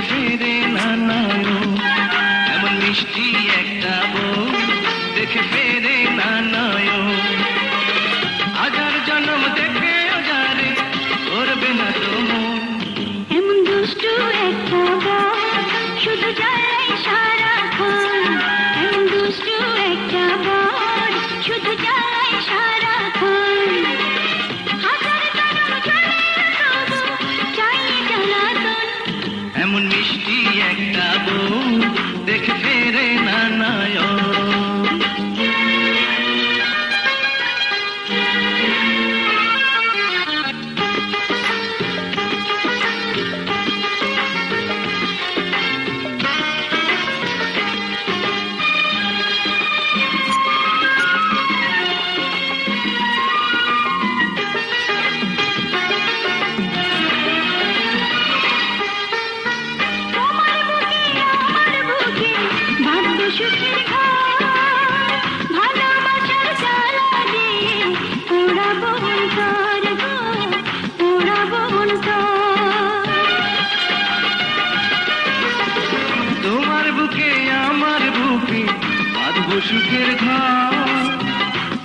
দেখে ফেরে না নয়ন, এমন মিষ্টি একটা বউ দেখে ফেরে না নয়ন। হাজার জন্ম দেখে যারে করবে না তো মন, এমন দুষ্টু একটা বর শুধু জ্বালাই সারাক্ষণ, এমন দুষ্টু একটা বর শুধু জ্বালাই সারাক্ষণ। হাজার জন্ম চলে তবু চাইনি জ্বালাতন, এমন মিষ্টি একটা বউ দেখে ফেরে না নয়ন। সুখের ঘর ভালোবাসার জ্বালা দিয়ে পোড়াবো অন্তর গো, পোড়াবো অন্তর। তোমার বুকে আমার বুকে বাঁধবো সুখের ঘর,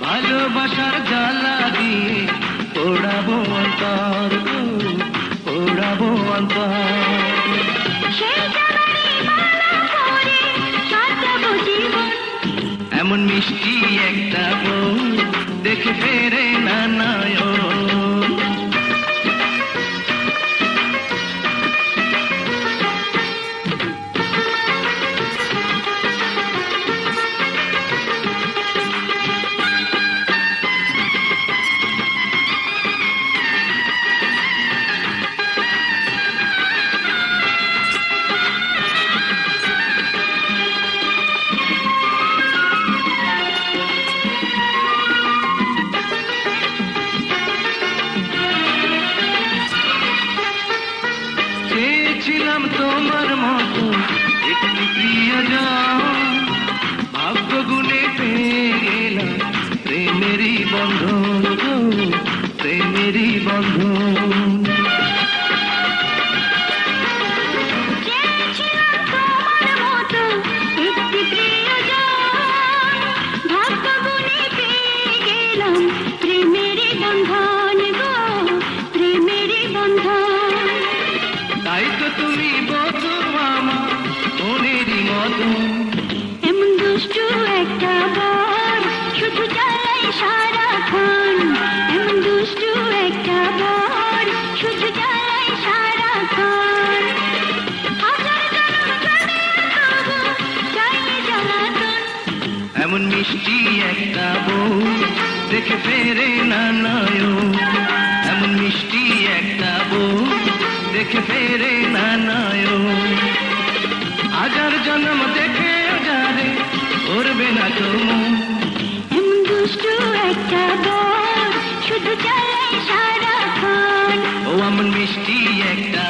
ভালোবাসার জ্বালা দিয়ে পোড়াবো অন্তর গো, পোড়াবো অন্তর। সেই জ্বালানি মালা পরে কাটাবো জীবন, এমন মিষ্টি একটা বউ দেখে ফেরে না নয়ন। চেয়েছিলাম তোমার মতো একটি প্রিয়জন, ভাগ্য গুণে পেয়ে গেলাম প্রেমেরই বন্ধন গো, প্রেমেরই বন্ধন। চেয়েছিলাম তোমার মতো একটি প্রিয়জন, ভাগ্য গুণে পেয়ে গেলাম প্রেমেরই বন্ধন গো, প্রেমেরই বন্ধন। তাই তো তুমি বধূ আমার মনেরই মতন, এমন দুষ্টু একটা বর শুধু জ্বালাই সারাক্ষণ, এমন দুষ্টু একটা বর শুধু জ্বালাই সারাক্ষণ। হাজার জন্ম চলে তবু চাইনি জ্বালাতন, এমন মিষ্টি একটা বউ দেখে ফেরে না নয়ন, এমন মিষ্টি একটা বউ দেখে ফেরে না নয়ন। হাজার জন্ম দেখে যারে করবে না তো মন, এমন দুষ্টু একটা বর শুধু জ্বালাই সারাক্ষণ। ও এমন মিষ্টি একটা